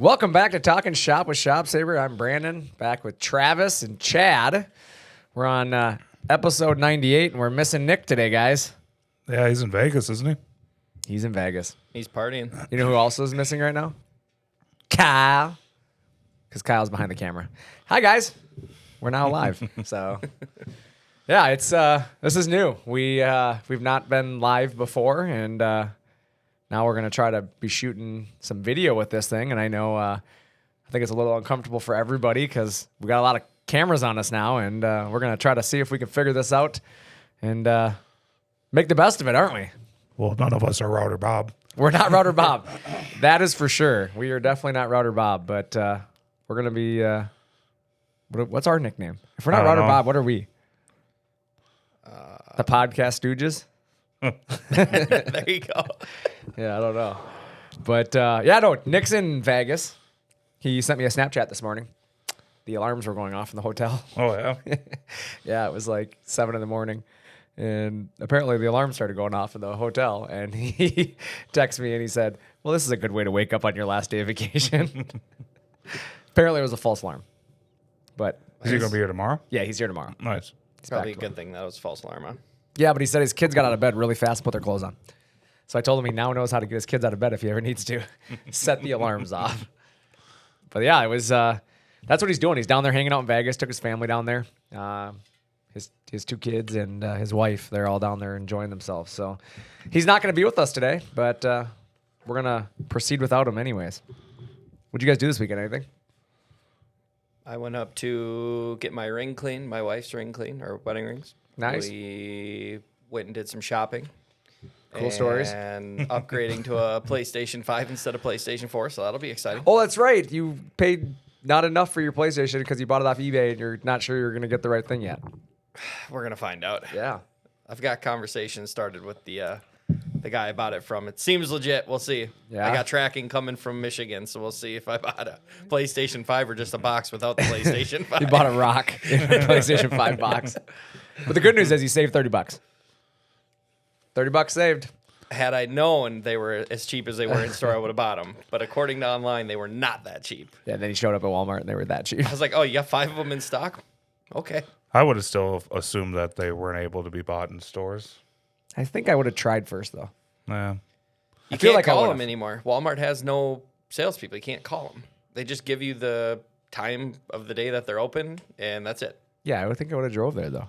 Welcome back to Talking Shop with Shop Saber. I'm Brandon, back with Travis and Chad. We're on episode 98, and we're missing Nick today, guys. Yeah, he's in Vegas, isn't he? He's in Vegas. He's partying. You know who also is missing right now? Kyle. Because Kyle's behind the camera. Hi, guys. We're now live. So, yeah, it's this is new. We've not been live before, and now we're going to try to be shooting some video with this thing. And I know I think it's a little uncomfortable for everybody because we got a lot of cameras on us now, and we're going to try to see if we can figure this out and make the best of it, aren't we? Well, none of us are Router Bob. We're not Router Bob. That is for sure. We are definitely not Router Bob, but we're going to be... what's our nickname? If we're not Router Bob, what are we? The Podcast Stooges? There you go. Yeah, I don't know. But, no, Nick's in Vegas. He sent me a Snapchat this morning. The alarms were going off in the hotel. Oh, yeah? Yeah, it was like 7 in the morning. And apparently the alarm started going off in the hotel. And he texted me and he said, well, this is a good way to wake up on your last day of vacation. Apparently it was a false alarm. But Is he going to be here tomorrow? yeah, he's here tomorrow. Nice. He's Probably a back good thing that was false alarm on. Yeah, but he said his kids got out of bed really fast and put their clothes on. So I told him he now knows how to get his kids out of bed if he ever needs to. Set the alarms off. But yeah, it was that's what he's doing. He's down there hanging out in Vegas, took his family down there. His 2 kids and his wife, they're all down there enjoying themselves. So he's not going to be with us today, but we're going to proceed without him anyways. What'd you guys do this weekend? Anything? I went up to get my ring clean, my wife's ring clean, or wedding rings. Nice. We went and did some shopping. Cool stories. And upgrading to a PlayStation 5 instead of PlayStation 4, so that'll be exciting. Oh, that's right. You paid not enough for your PlayStation because you bought it off eBay and you're not sure you're going to get the right thing yet. We're going to find out. Yeah. I've got conversations started with the guy I bought it from. It seems legit. We'll see. Yeah. I got tracking coming from Michigan, so we'll see if I bought a PlayStation 5 or just a box without the PlayStation 5. You bought a rock in a PlayStation 5 box. But the good news is you saved $30. $30 saved. Had I known they were as cheap as they were in store, I would have bought them. But according to online, they were not that cheap. Yeah, then he showed up at Walmart and they were that cheap. I was like, oh, you got 5 of them in stock? Okay. I would have still assumed that they weren't able to be bought in stores. I think I would have tried first, though. Yeah. You feel can't like I call would've. them anymore. Walmart has no salespeople. You can't call them. They just give you the time of the day that they're open, and that's it. Yeah, I would think I would have drove there, though.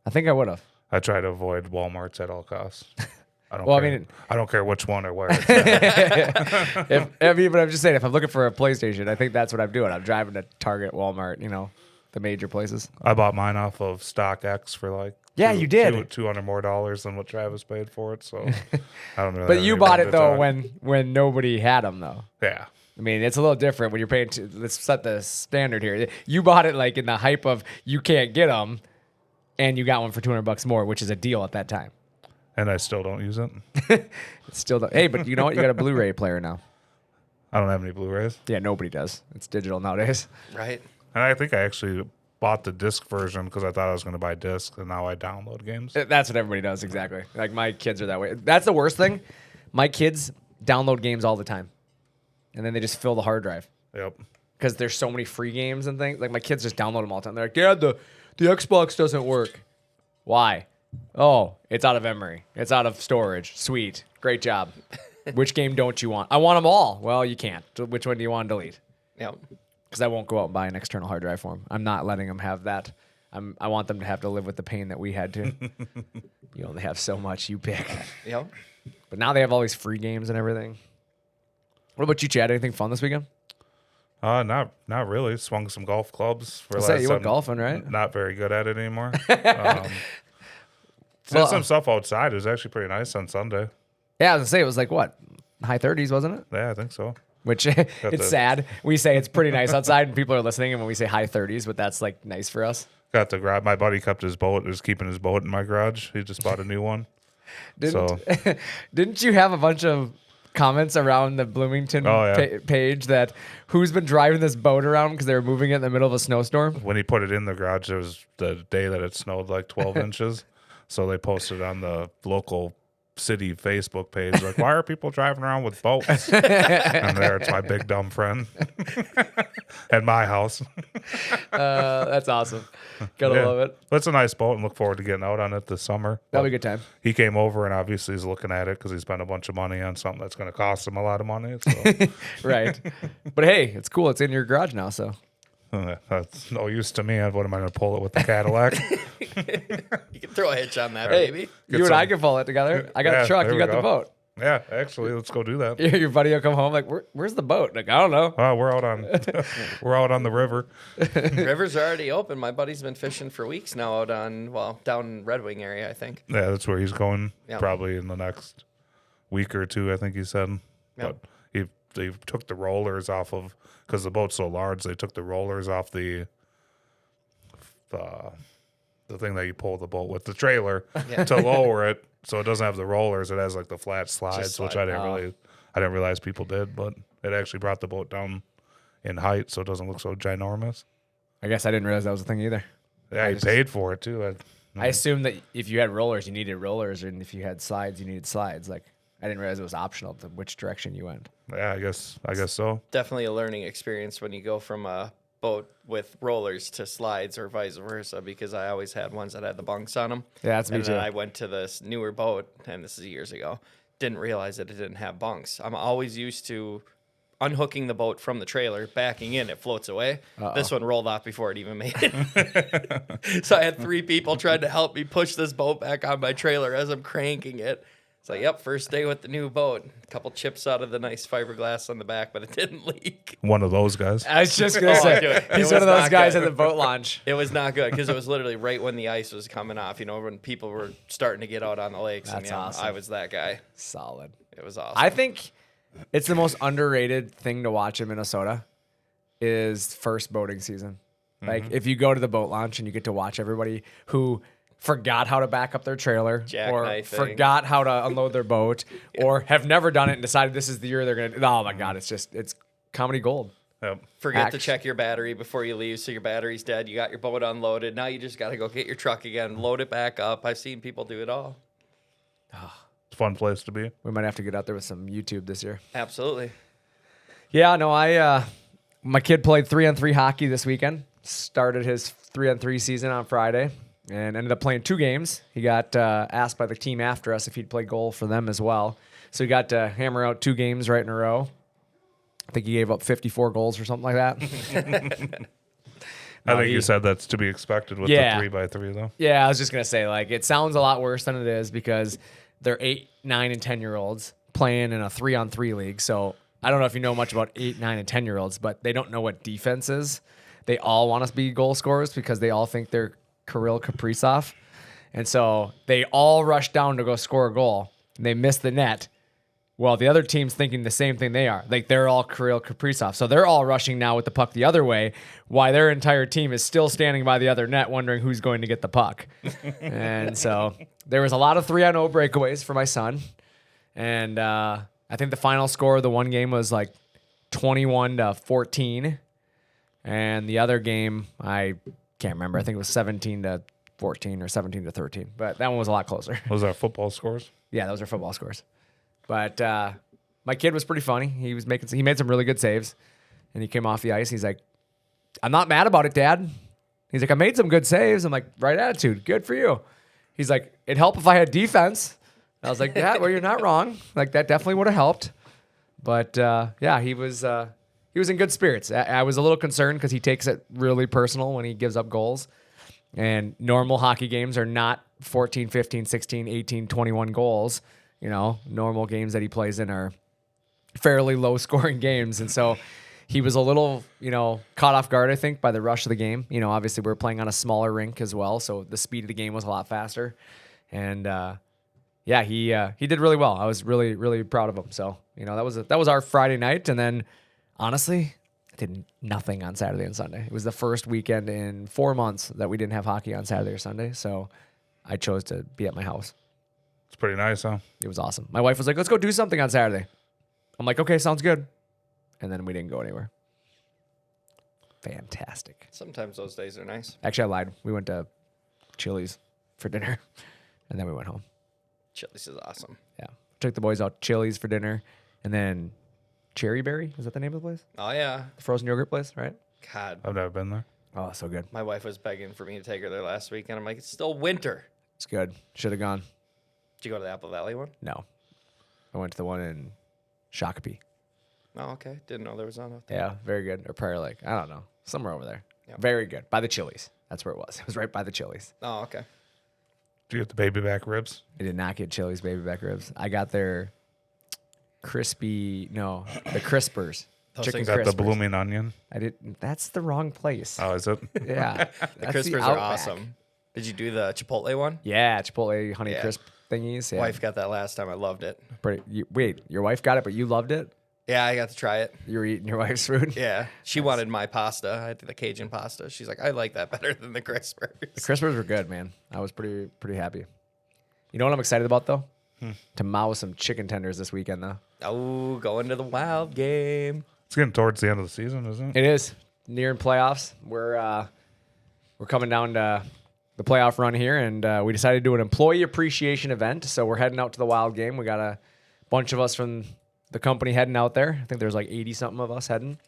I think I would have. I try to avoid Walmarts at all costs. I don't Well, I care. mean- I don't care which one or where it's at. But I'm just saying, if I'm looking for a PlayStation, I think that's what I'm doing. I'm driving to Target, Walmart, the major places. I bought mine off of StockX for like Yeah, you did. $200 more than what Travis paid for it. So I don't know. But you bought it, though, when nobody had them, though. Yeah. I mean, it's a little different when you're paying. Let's set the standard here. You bought it like in the hype of you can't get them, and you got one for $200 more, which is a deal at that time. And I still don't use it. It's still hey, but you know what? You got a Blu-ray player now. I don't have any Blu-rays. Yeah, nobody does. It's digital nowadays. Right? And I think I actually bought the disc version because I thought I was going to buy disc, and now I download games. That's what everybody does, exactly. Like my kids are that way. That's the worst thing. My kids download games all the time, and then they just fill the hard drive Yep. because there's so many free games and things. Like my kids just download them all the time. They're like, "Dad, the Xbox doesn't work." Why? Oh, it's out of memory. It's out of storage. Sweet. Great job. Which game don't you want? I want them all. Well, you can't. Which one do you want to delete? Yep. Because I won't go out and buy an external hard drive for them. I'm not letting them have that. I want them to have to live with the pain that we had to. You only have so much, you pick. Yep. But now they have all these free games and everything. What about you, Chad? Anything fun this weekend? Not really. Swung some golf clubs. You went golfing, right? Not very good at it anymore. Did Well, some stuff outside. It was actually pretty nice on Sunday. Yeah, I was going to say, it was like, what? High 30s, wasn't it? Yeah, I think so. Which, it's the- sad. We say it's pretty nice outside, and people are listening, and when we say high 30s, but that's, like, nice for us. Got the garage. My buddy kept his boat. Was keeping his boat in my garage. He just bought a new one. Didn't you have a bunch of comments around the Bloomington page that who's been driving this boat around because they were moving it in the middle of a snowstorm? When he put it in the garage, it was the day that it snowed like 12 inches. So they posted on the local city Facebook page. Like, why are people driving around with boats? And there, it's my big dumb friend at my house. That's awesome. Gotta Yeah. love it. But it's a nice boat, and look forward to getting out on it this summer. That'll be a good time. He came over, and obviously he's looking at it because he spent a bunch of money on something that's going to cost him a lot of money. So Right. But hey, it's cool. It's in your garage now, so. that's no use to me. What am I going to pull it with the Cadillac? You can throw a hitch on that, Hey, baby. you and I can pull it together. I got Yeah, the truck. there You we got the go. boat. Yeah, actually, let's go do that. Your buddy will come home like, where's the boat? Like, I don't know. We're out on the river. Rivers are already open. My buddy's been fishing for weeks now out on, down in Red Wing area, I think. Yeah, that's where he's going Yeah. probably in the next week or two, I think he said. Yeah. But they took the rollers off of, because the boat's so large, they took the rollers off the thing that you pull the boat with, the trailer, to lower it so it doesn't have the rollers. It has like the flat slides, which I didn't realize people did, but it actually brought the boat down in height so it doesn't look so ginormous. I guess I didn't realize that was a thing either. Yeah, he paid for it too. I assumed that if you had rollers, you needed rollers, and if you had slides, you needed slides. Like, I didn't realize it was optional to which direction you went. Yeah, I guess so. Definitely a learning experience when you go from a boat with rollers to slides or vice versa, because I always had ones that had the bunks on them. Yeah, that's me and too. then I went to this newer boat, and this is years ago. Didn't realize that it didn't have bunks. I'm always used to unhooking the boat from the trailer, backing in, it floats away. This one rolled off before it even made it. So I had 3 people trying to help me push this boat back on my trailer as I'm cranking it. It's like, yep, first day with the new boat. A couple chips out of the nice fiberglass on the back, but it didn't leak. One of those guys. I was just going to say, dude, he's it one of was those not guys good. at the boat launch. It was not good because it was literally right when the ice was coming off, when people were starting to get out on the lakes. That's and awesome. I was that guy. Solid. It was awesome. I think it's the most underrated thing to watch in Minnesota is first boating season. Like, if you go to the boat launch and you get to watch everybody who forgot how to back up their trailer or Jackknifing. forgot how to unload their boat or have never done it and decided this is the year they're going to. Oh, my God. It's comedy gold. Yep. Forget to Act- check your battery before you leave, so your battery's dead. You got your boat unloaded. Now you just got to go get your truck again, load it back up. I've seen people do it all. It's a fun place to be. We might have to get out there with some YouTube this year. Absolutely. Yeah, no, my kid played 3-on-3 hockey this weekend. Started his 3-on-3 season on Friday and ended up playing 2 games. He got asked by the team after us if he'd play goal for them as well. So he got to hammer out 2 games right in a row. I think he gave up 54 goals or something like that. I think you said that's to be expected with Yeah. the 3x3 though. Yeah, I was just going to say, like, it sounds a lot worse than it is because they're 8, 9, and 10-year-olds playing in a 3-on-3 league. So I don't know if you know much about 8, 9, and 10-year-olds, but they don't know what defense is. They all want to be goal scorers because they all think they're Kirill Kaprizov. And so they all rush down to go score a goal. And they miss the net. Well, the other team's thinking the same thing they are. Like, they're all Kirill Kaprizov. So they're all rushing now with the puck the other way, while their entire team is still standing by the other net wondering who's going to get the puck. And so there was a lot of 3-on-0 breakaways for my son. And I think the final score of the one game was like 21-14. And the other game, I can't remember. I think it was 17-14 or 17-13. But that one was a lot closer. Those are football scores. Yeah, those are football scores. But my kid was pretty funny. He made some really good saves, and he came off the ice. He's like, "I'm not mad about it, Dad." He's like, "I made some good saves." I'm like, "Right attitude, good for you." He's like, "It'd help if I had defense." I was like, "Yeah, well, you're not wrong. Like, that definitely would have helped." But yeah, he was in good spirits. I was a little concerned because he takes it really personal when he gives up goals. And normal hockey games are not 14, 15, 16, 18, 21 goals. Normal games that he plays in are fairly low scoring games. And so he was a little, caught off guard, I think, by the rush of the game. Obviously we were playing on a smaller rink as well. So the speed of the game was a lot faster. And yeah, he did really well. I was really, really proud of him. So, that was our Friday night. And then honestly, I did nothing on Saturday and Sunday. It was the first weekend in 4 months that we didn't have hockey on Saturday or Sunday. So I chose to be at my house. It's pretty nice, huh? It was awesome. My wife was like, "Let's go do something on Saturday." I'm like, "Okay, sounds good." And then we didn't go anywhere. Fantastic. Sometimes those days are nice. Actually, I lied. We went to Chili's for dinner, and then we went home. Chili's is awesome. Yeah. Took the boys out to Chili's for dinner. And then Cherry Berry, is that the name of the place? Oh, yeah. The frozen yogurt place, right? God, I've never been there. Oh, so good. my wife was begging for me to take her there last week, and I'm like, it's still winter. It's good. Should have gone. Did you go to the Apple Valley one? No. I went to the one in Shakopee. Oh, okay. Didn't know there was one out there. Yeah, very good. Or Prior Lake. I don't know. Somewhere over there. Yep. Very good. By the Chili's. That's where it was. It was right by the Chili's. Oh, okay. Did you get the baby back ribs? I did not get Chili's baby back ribs. I got their the crispers. Those Chicken things Got the crispers. blooming onion. I did. That's the wrong place. Oh, is it? Yeah. The crispers are awesome. Did you do the Chipotle one? Yeah, Chipotle honey Yeah. crisp thingies. Yeah. Wife got that last time. I loved it. Wait, your wife got it, but you loved it? Yeah, I got to try it. You were eating your wife's food? Yeah. She wanted my pasta. I did the Cajun pasta. She's like, I like that better than the crispers. The crispers were good, man. I was pretty happy. You know what I'm excited about, though? To mow some chicken tenders this weekend, though. Oh, going to the Wild game. It's getting towards the end of the season, isn't it? It is nearing playoffs. We're coming down to the playoff run here, and we decided to do an employee appreciation event. So we're heading out to the Wild game. We got a bunch of us from the company heading out there. I think there's like 80 something of us heading,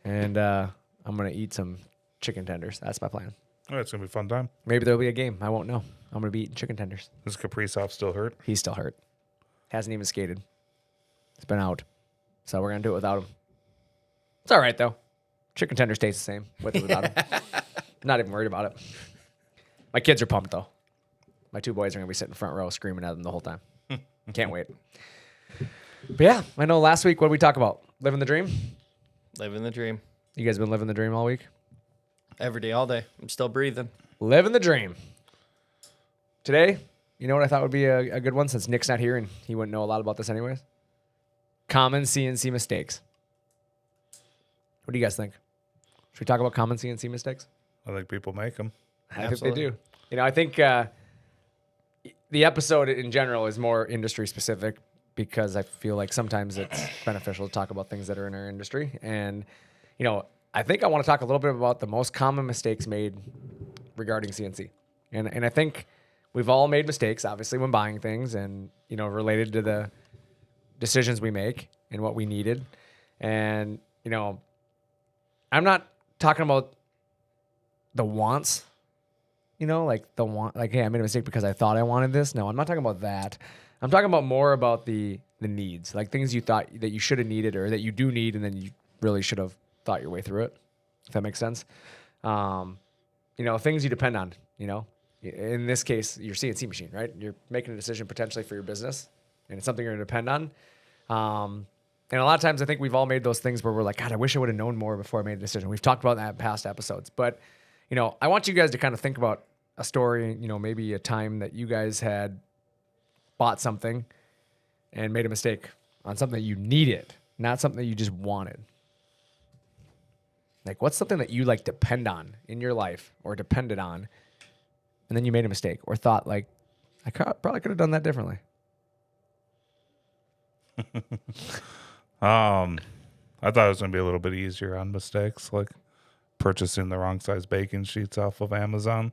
and I'm gonna eat some chicken tenders. That's my plan. Oh, it's gonna be a fun time. Maybe there'll be a game. I won't know. I'm gonna be eating chicken tenders. Does Kaprizov still hurt? He's still hurt. Hasn't even skated. It's been out. So we're gonna do it without him. It's all right though. Chicken tenders taste the same with or without him. Not even worried about it. My kids are pumped though. My two boys are gonna be sitting front row screaming at them the whole time. Can't wait. But yeah, I know last week what did we talk about? Living the dream? Living the dream. You guys been living the dream all week? Every day, all day. I'm still breathing. Living the dream. Today, you know what I thought would be a good one since Nick's not here and he wouldn't know a lot about this anyways? Common CNC mistakes. What do you guys think? Should we talk about common CNC mistakes? I think people make them. I think they Absolutely. do. You know, I think the episode in general is more industry specific because I feel like sometimes it's beneficial to talk about things that are in our industry. And, you know, I think I want to talk a little bit about the most common mistakes made regarding CNC. And I think we've all made mistakes, obviously, when buying things and, you know, related to the decisions we make and what we needed. And, you know, I'm not talking about the wants, you know, like the want, like, hey, I made a mistake because I thought I wanted this. No, I'm not talking about that. I'm talking about more about the needs, like things you thought that you should have needed or that you do need, and then you really should have thought your way through it. If that makes sense. You know, things you depend on, you know, in this case, your CNC machine, right? You're making a decision potentially for your business and it's something you're going to depend on. And a lot of times I think we've all made those things where we're like, God, I wish I would have known more before I made a decision. We've talked about that in past episodes, but you know, I want you guys to kind of think about a story, you know, maybe a time that you guys had bought something and made a mistake on something that you needed, not something that you just wanted. Like, what's something that you like depend on in your life or depended on, and then you made a mistake or thought like, probably could have done that differently. I thought it was gonna be a little bit easier on mistakes, like purchasing the wrong size baking sheets off of Amazon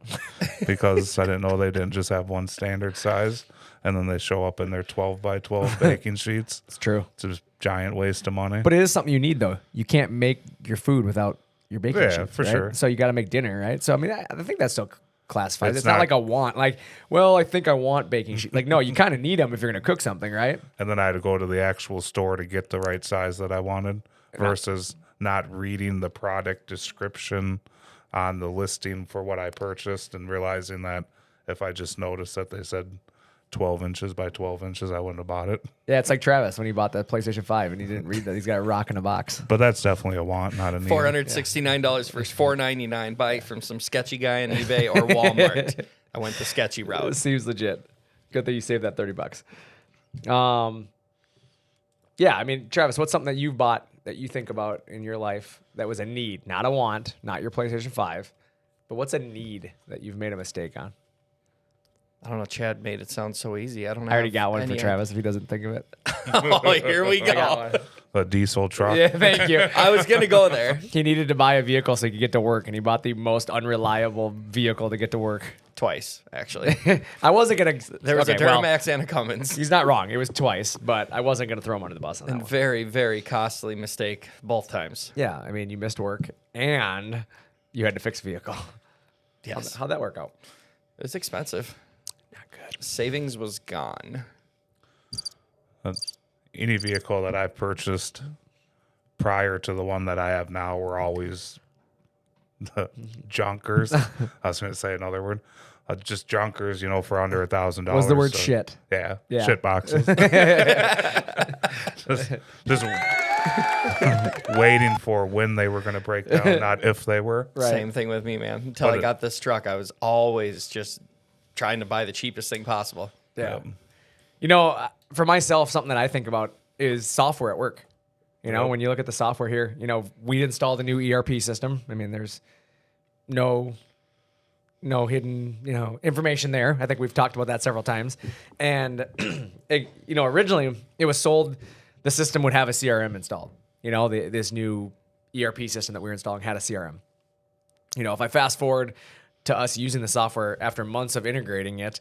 because I didn't know they didn't just have one standard size, and then they show up in their 12 by 12 baking sheets. It's true. It's a giant waste of money. But it is something you need, though. You can't make your food without your baking sheets. Yeah, for right? sure. So you got to make dinner, right? So, I mean, I think that's still classified. It's It's not not- like a want. Like, well, I think I want baking sheets. Like, no, you kind of need them if you're going to cook something, right? And then I had to go to the actual store to get the right size that I wanted versus not reading the product description on the listing for what I purchased and realizing that if I just noticed that they said 12 inches by 12 inches, I wouldn't have bought it. Yeah, it's like Travis when he bought the PlayStation 5 and he didn't read that he's got a rock in a box. But that's definitely a want, not a need. $469 for $499. Buy it from some sketchy guy on eBay or Walmart. I went the sketchy It route. seems legit. Good that you saved that $30. Yeah, I mean, Travis, what's something that you bought that you think about in your life that was a need, not a want, not your PlayStation 5, but what's a need that you've made a mistake on? I don't know. Chad made it sound so easy. I don't know. I already got one for Travis if he doesn't think of it. Oh, here we go. a diesel truck. Yeah, thank you. I was gonna go there He needed to buy a vehicle so he could get to work, and he bought the most unreliable vehicle to get to work. twice, actually. I wasn't gonna. There was okay, a well, Duramax and a Cummins. he's not wrong. It was twice, but I wasn't gonna throw him under the bus on that And one. very, very costly mistake both times. Yeah, I mean, you missed work and you had to fix a vehicle. Yes. How'd that work out? It was expensive. Not good. Savings was gone. Any vehicle that I've purchased prior to the one that I have now were always the junkers. I was going to say another word. Just junkers, for under $1,000. Was the word shit? Yeah, Yeah. shit boxes. just waiting for when they were going to break down, not if they were. Right. Same thing with me, man. Until I got this truck, I was always just trying to buy the cheapest thing possible. Yeah. For myself, something that I think about is software at work. When you look at the software here, we installed a new ERP system. I mean, there's no hidden, information there. I think we've talked about that several times. And, originally it was sold, the system would have a CRM installed. This new ERP system that we were installing had a CRM. If I fast forward to us using the software after months of integrating it,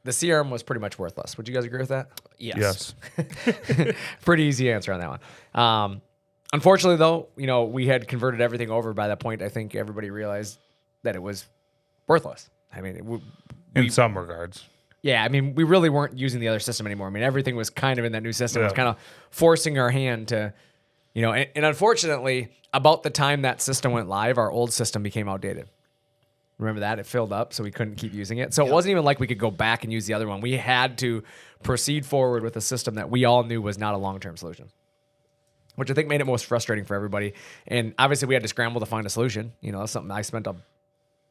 the CRM was pretty much worthless. Would you guys agree with that? Yes. Pretty easy answer on that one. Unfortunately, though, we had converted everything over by that point. I think everybody realized that it was worthless. I mean, In some regards. yeah, I mean, we really weren't using the other system anymore. I mean, everything was kind of in that new system. It was Yeah. kind of forcing our hand to, and unfortunately, about the time that system went live, our old system became outdated. Remember that? It filled up, so we couldn't keep using it. So it wasn't even like we could go back and use the other one. We had to proceed forward with a system that we all knew was not a long-term solution, which I think made it most frustrating for everybody. And obviously, we had to scramble to find a solution. That's something I spent a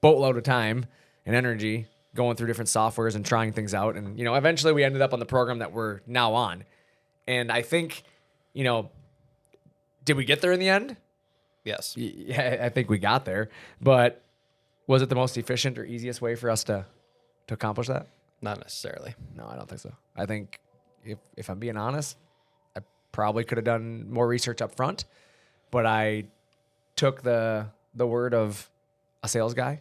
boatload of time and energy going through different softwares and trying things out. And, eventually we ended up on the program that we're now on. And I think, did we get there in the end? Yes. Yeah, I think we got there. But was it the most efficient or easiest way for us to accomplish that? Not necessarily. No, I don't think so. I think if I'm being honest, I probably could have done more research up front, but I took the word of a sales guy.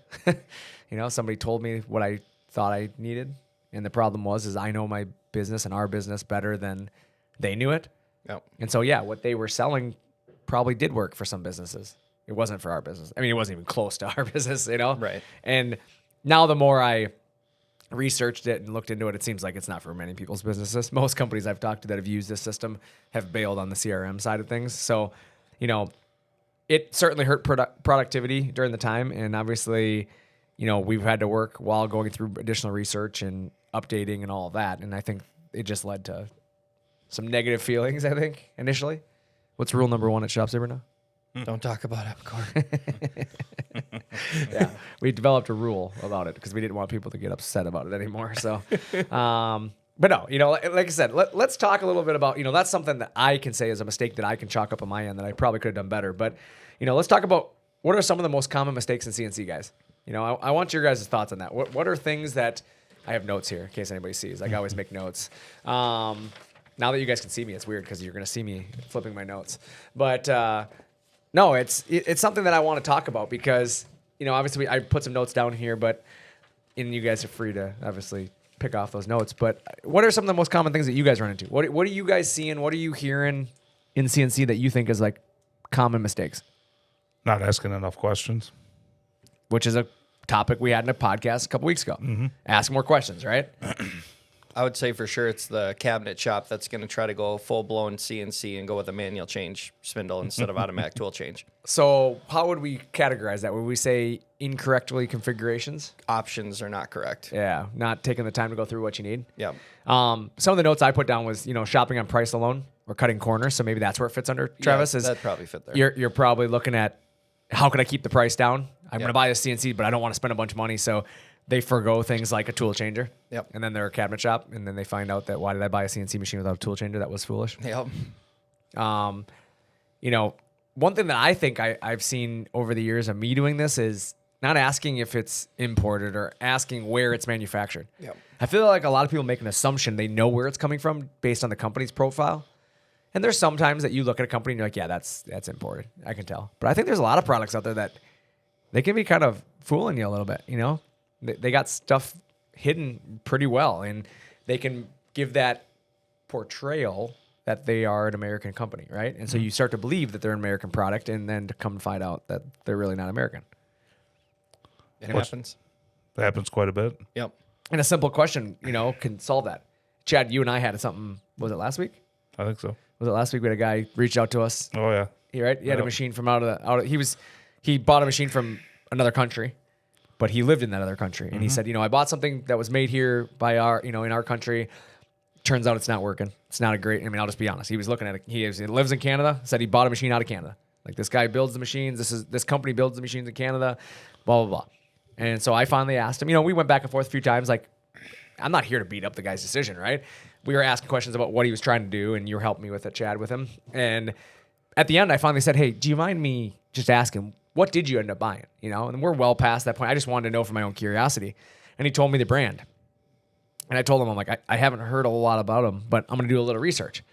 Somebody told me what I thought I needed. And the problem is I know my business and our business better than they knew it. Yep. And so, yeah, what they were selling probably did work for some businesses. It wasn't for our business. I mean, it wasn't even close to our business, Right. And now the more I researched it and looked into it, it seems like it's not for many people's businesses. Most companies I've talked to that have used this system have bailed on the CRM side of things. So, it certainly hurt productivity during the time. And obviously, we've had to work while going through additional research and updating and all of that. And I think it just led to some negative feelings, I think, initially. What's rule number 1 at Shop Saber now? Don't talk about Epcor. Yeah, we developed a rule about it because we didn't want people to get upset about it anymore. So, but no, like I said, let's talk a little bit about, that's something that I can say is a mistake that I can chalk up on my end that I probably could have done better. But, let's talk about what are some of the most common mistakes in CNC, guys. I want your guys' thoughts on that. What are things that I have notes here in case anybody sees? I always make notes. Now that you guys can see me, it's weird because you're going to see me flipping my notes. But no, it's something that I want to talk about because, obviously I put some notes down here, and you guys are free to obviously pick off those notes. But what are some of the most common things that you guys run into? What are you guys seeing? What are you hearing in CNC that you think is like common mistakes? Not asking enough questions. Which is a topic we had in a podcast a couple weeks ago. Mm-hmm. Ask more questions, right? I would say for sure it's the cabinet shop that's going to try to go full-blown CNC and go with a manual change spindle instead of automatic tool change. So how would we categorize that? Would we say incorrectly configurations? Options are not correct. Yeah, not taking the time to go through what you need. Yep. Some of the notes I put down was, shopping on price alone or cutting corners. So maybe that's where it fits under, Travis. Yeah, is that'd probably fit there. You're probably looking at how can I keep the price down? I'm going to buy a CNC, but I don't want to spend a bunch of money. So they forgo things like a tool changer. Yep. And then they're a cabinet shop. And then they find out that why did I buy a CNC machine without a tool changer? That was foolish. Yep. One thing that I think I've seen over the years of me doing this is not asking if it's imported or asking where it's manufactured. Yep. I feel like a lot of people make an assumption they know where it's coming from based on the company's profile. And there's sometimes that you look at a company and you're like, yeah, that's imported. I can tell. But I think there's a lot of products out there that they can be kind of fooling you a little bit. You know, they got stuff hidden pretty well, and they can give that portrayal that they are an American company, right? And so you start to believe that they're an American product, and then to come to find out that they're really not American. It happens. That happens quite a bit. Yep. And a simple question, can solve that. Chad, you and I had something. Was it last week? I think so. Was it last week? We had a guy reach out to us. Oh yeah. He had a machine from he bought a machine from another country, but he lived in that other country. And he said, I bought something that was made here by our, in our country. Turns out it's not working. It's not a great, I'll just be honest. He was looking at it. He lives in Canada, said he bought a machine out of Canada. Like, this guy builds the machines. This company builds the machines in Canada, blah, blah, blah. And so I finally asked him, we went back and forth a few times. Like, I'm not here to beat up the guy's decision, right? We were asking questions about what he was trying to do, and you were helping me with it, Chad, with him. And at the end, I finally said, hey, do you mind me just asking, what did you end up buying? And we're well past that point. I just wanted to know for my own curiosity. And he told me the brand. And I told him, I'm like, I haven't heard a lot about them, but I'm going to do a little research.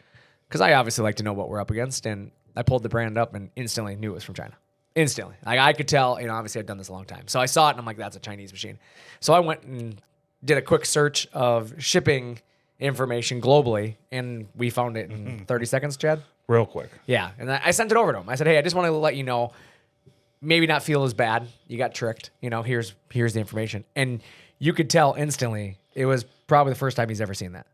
Because I obviously like to know what we're up against. And I pulled the brand up and instantly knew it was from China. Instantly. Like, I could tell, obviously I've done this a long time. So I saw it and I'm like, that's a Chinese machine. So I went and did a quick search of shipping information globally, and we found it in 30 seconds, Chad. Real quick. Yeah. And I sent it over to him. I said, hey, I just want to let you know, maybe not feel as bad. You got tricked. Here's the information. And you could tell instantly it was probably the first time he's ever seen that.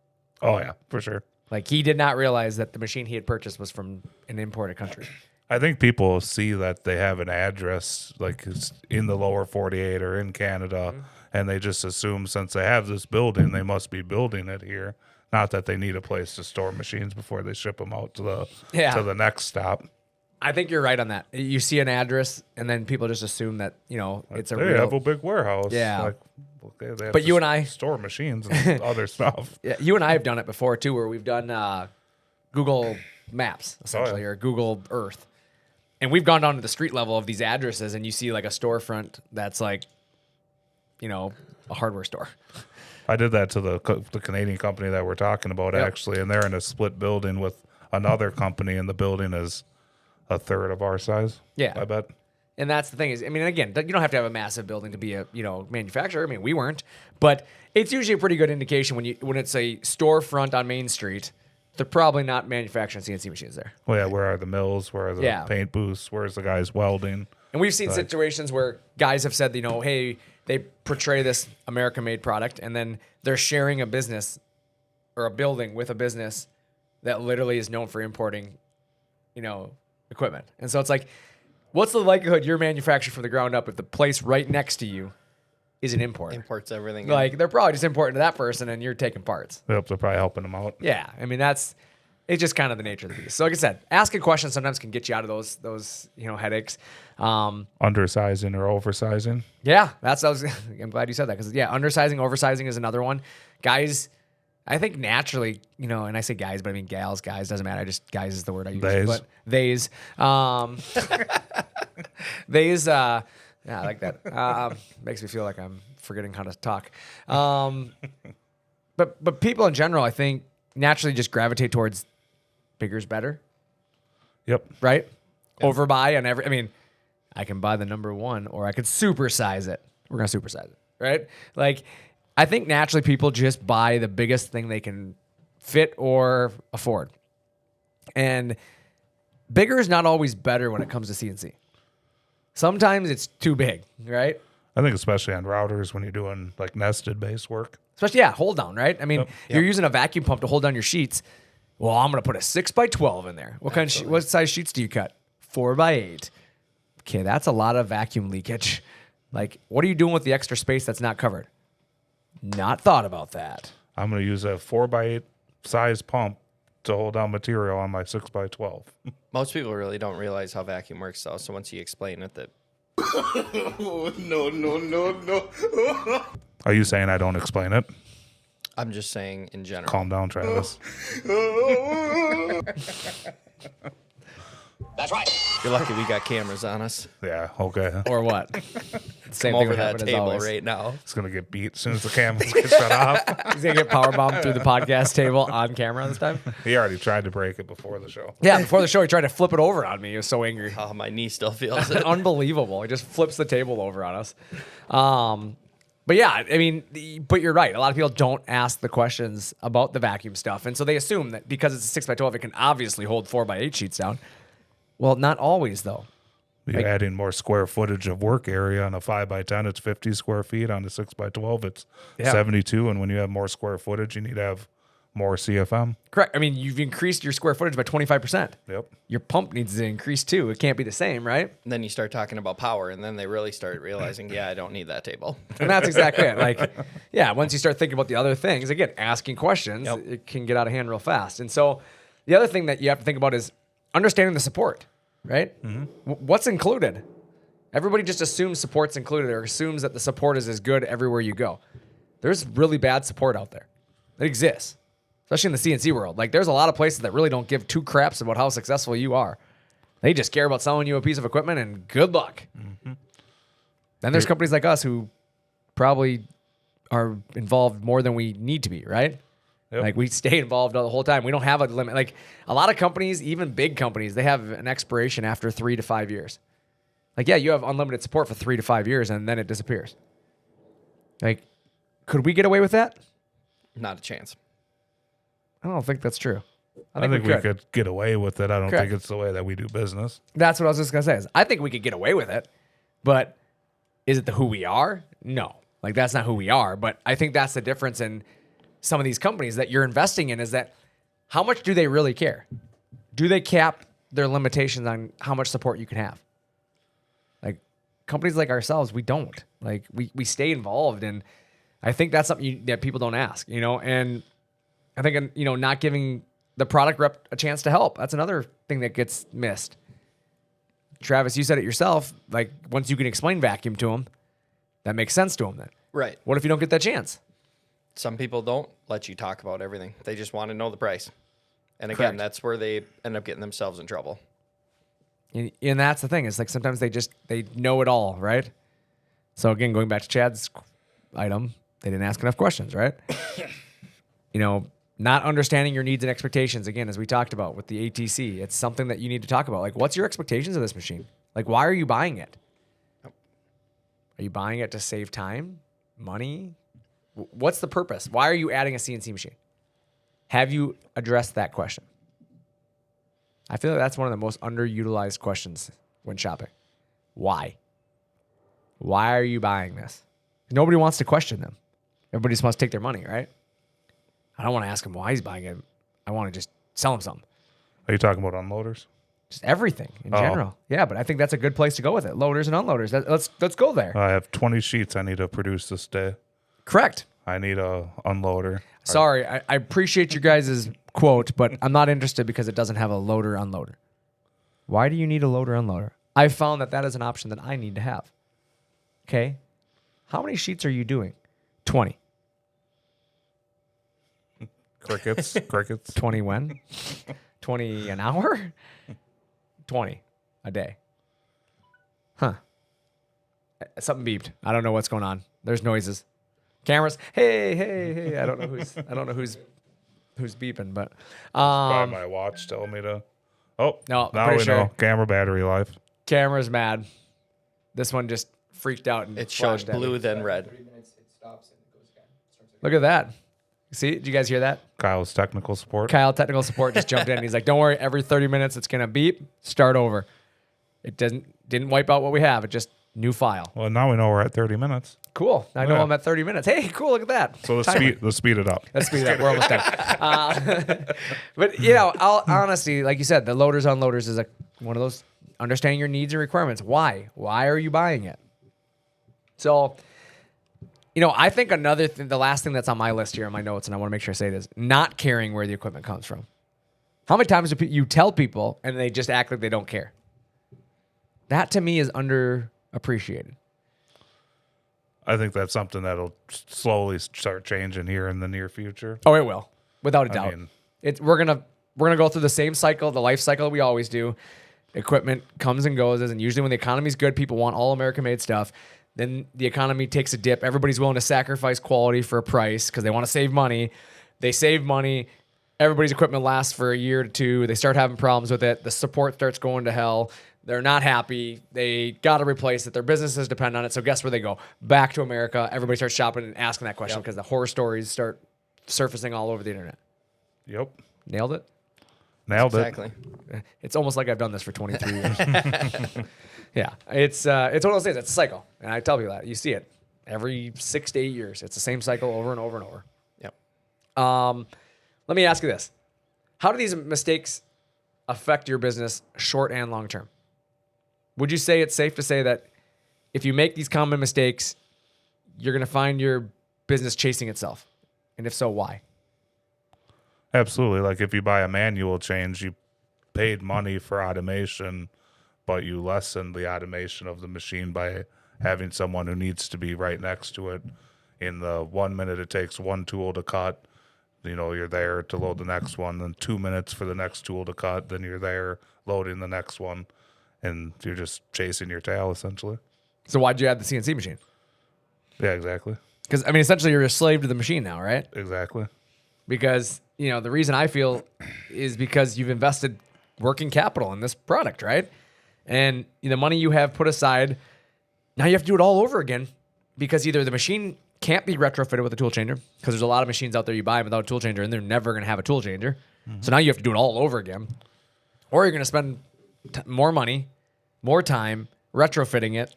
Oh yeah, for sure. Like, he did not realize that the machine he had purchased was from an imported country. I think people see that they have an address like it's in the lower 48 or in Canada, and they just assume since they have this building, they must be building it here. Not that they need a place to store machines before they ship them out to the next stop. I think you're right on that. You see an address, and then people just assume that it's a they real. have a big warehouse. Yeah. Like, they have But to you and I store machines and other stuff. Yeah, you and I have done it before too, where we've done Google Maps essentially, or Google Earth, and we've gone down to the street level of these addresses, and you see like a storefront that's like, a hardware store. I did that to the Canadian company that we're talking about actually, and they're in a split building with another company, and the building is a third of our size. Yeah, I bet. And that's the thing is, again, you don't have to have a massive building to be a manufacturer. We weren't, but it's usually a pretty good indication when it's a storefront on Main Street. They're probably not manufacturing CNC machines there. Well, yeah, where are the mills? Where are the paint booths? Where's the guys welding? And we've seen situations where guys have said, hey, they portray this American-made product, and then they're sharing a business or a building with a business that literally is known for importing, equipment. And so it's like, what's the likelihood you're manufacturing from the ground up if the place right next to you is an import? Imports everything. Like, they're probably just importing to that person, and you're taking parts. Yep, they're probably helping them out. Yeah, it's just kind of the nature of the beast. So like I said, asking questions sometimes can get you out of those headaches. Undersizing or oversizing. Yeah, I'm glad you said that, because undersizing, oversizing is another one. Guys, I think naturally, and I say guys, but I mean gals, guys, doesn't matter. Guys is the word I use. Theys. But theys. Theys, yeah, I like that. Makes me feel like I'm forgetting how to talk. But people in general, I think, naturally just gravitate towards bigger's better. Yep. Right? Yep. Overbuy on every, I can buy the number one, or I could supersize it. We're going to supersize it, right? Like, I think naturally people just buy the biggest thing they can fit or afford. And bigger is not always better when it comes to CNC. Sometimes it's too big, right? I think especially on routers when you're doing like nested base work. Especially, hold down, right? You're using a vacuum pump to hold down your sheets. Well, I'm going to put a 6x12 in there. What size sheets do you cut? 4x8. Okay, that's a lot of vacuum leakage. Like, what are you doing with the extra space that's not covered? Not thought about that. I'm going to use a 4x8 size pump to hold down material on my 6x12. Most people really don't realize how vacuum works, though. So once you explain it, that. No. Are you saying I don't explain it? I'm just saying in general. Calm down, Travis. That's right. You're lucky we got cameras on us. Yeah, okay. Or what? Same Come thing over would that happen as table always. right now. It's gonna get beat as soon as the cameras get shut off. He's gonna get powerbombed through the podcast table on camera this time. He already tried to break it before the show. Yeah, before the show, he tried to flip it over on me. He was so angry. Oh, my knee still feels it. Unbelievable. He just flips the table over on us. But yeah, I mean, but you're right. A lot of people don't ask the questions about the vacuum stuff. And so they assume that because it's a 6x12, it can obviously hold 4x8 sheets down. Well, not always, though. You're adding more square footage of work area on a 5x10. It's 50 square feet. On a 6x12, it's 72. And when you have more square footage, you need to have more CFM. Correct. I mean, you've increased your square footage by 25%. Yep. Your pump needs to increase too. It can't be the same, right? And then you start talking about power, and then they really start realizing, I don't need that table. And that's exactly it. Like, yeah, once you start thinking about the other things, again, asking questions, it can get out of hand real fast. And so the other thing that you have to think about is understanding the support, right? Mm-hmm. What's included? Everybody just assumes support's included or assumes that the support is as good everywhere you go. There's really bad support out there. It exists. Especially in the CNC world. Like, there's a lot of places that really don't give two craps about how successful you are. They just care about selling you a piece of equipment and good luck. Mm-hmm. Then there's companies like us who probably are involved more than we need to be, right? Yep. Like, we stay involved the whole time. We don't have a limit. Like, a lot of companies, even big companies, they have an expiration after 3 to 5 years. Like, yeah, you have unlimited support for 3 to 5 years, and then it disappears. Like, could we get away with that? Not a chance. I don't think that's true. I think we could get away with it. I don't think it's the way that we do business. That's what I was just going to say. Is I think we could get away with it, but is it who we are? No. Like, that's not who we are. But I think that's the difference in some of these companies that you're investing in is that how much do they really care? Do they cap their limitations on how much support you can have? Like, companies like ourselves, we don't. Like, we stay involved. And I think that's something that people don't ask, and I think, not giving the product rep a chance to help. That's another thing that gets missed. Travis, you said it yourself. Like, once you can explain vacuum to them, that makes sense to them then. Right. What if you don't get that chance? Some people don't let you talk about everything. They just want to know the price. And again, Correct. That's where they end up getting themselves in trouble. And that's the thing. It's like sometimes they know it all, right? So again, going back to Chad's item, they didn't ask enough questions, right? Not understanding your needs and expectations, again, as we talked about with the ATC, it's something that you need to talk about. Like, what's your expectations of this machine? Like, why are you buying it? Are you buying it to save time, money? What's the purpose? Why are you adding a CNC machine? Have you addressed that question? I feel like that's one of the most underutilized questions when shopping. Why? Why are you buying this? Nobody wants to question them. Everybody just wants to take their money, right? I don't want to ask him why he's buying it. I want to just sell him something. Are you talking about unloaders? Just everything in general. Yeah, but I think that's a good place to go with it. Loaders and unloaders. Let's go there. I have 20 sheets I need to produce this day. Correct. I need a unloader. Sorry, I appreciate your guys' quote, but I'm not interested because it doesn't have a loader unloader. Why do you need a loader unloader? I found that is an option that I need to have. Okay. How many sheets are you doing? 20. Crickets. 20 when? 20 an hour? 20 a day. Huh. Something beeped. I don't know what's going on. There's noises. Cameras. Hey. I don't know who's beeping, but By my watch telling me to. Oh, no, now we know. Camera battery life. Camera's mad. This one just freaked out and It showed flashed at me. blue, then red. Look at that. See, did you guys hear that? Kyle's technical support. Kyle, technical support, just jumped in. And he's like, don't worry, every 30 minutes it's going to beep, start over. It didn't wipe out what we have. It just new file. Well, now we know we're at 30 minutes. Cool. I know I'm at 30 minutes. Hey, cool, look at that. So let's speed it up. Let's speed it up. We're almost done. But, honestly, like you said, the loaders unloaders is one of those understanding your needs and requirements. Why? Why are you buying it? So, I think another thing, the last thing that's on my list here in my notes, and I want to make sure I say it, is not caring where the equipment comes from. How many times do you tell people and they just act like they don't care? That to me is underappreciated. I think that's something that'll slowly start changing here in the near future. Oh, it will, without a doubt. mean- We're gonna go through the same cycle, the life cycle we always do. Equipment comes and goes, and usually when the economy's good, people want all American-made stuff. Then the economy takes a dip. Everybody's willing to sacrifice quality for a price because they want to save money. They save money. Everybody's equipment lasts for a year to two. They start having problems with it. The support starts going to hell. They're not happy. They got to replace it. Their businesses depend on it. So guess where they go? Back to America. Everybody starts shopping and asking that question because the horror stories start surfacing all over the internet. Yep. Nailed it? Nailed Exactly. it. It's almost like I've done this for 23 years. Yeah. It's one of those things. It's a cycle. And I tell people that. You see it every 6 to 8 years. It's the same cycle over and over and over. Yep. Let me ask you this. How do these mistakes affect your business short and long term? Would you say it's safe to say that if you make these common mistakes, you're going to find your business chasing itself? And if so, why? Absolutely. Like if you buy a manual change, you paid money for automation, but you lessen the automation of the machine by having someone who needs to be right next to it. In the 1 minute it takes one tool to cut, you're there to load the next one, then 2 minutes for the next tool to cut, then you're there loading the next one, and you're just chasing your tail essentially. So why'd you add the CNC machine? Yeah, exactly. Because, essentially you're a slave to the machine now, right? Exactly. Because, the reason I feel is because you've invested working capital in this product, right? And the money you have put aside, now you have to do it all over again because either the machine can't be retrofitted with a tool changer because there's a lot of machines out there you buy without a tool changer and they're never going to have a tool changer. Mm-hmm. So now you have to do it all over again. Or you're going to spend more money, more time retrofitting it,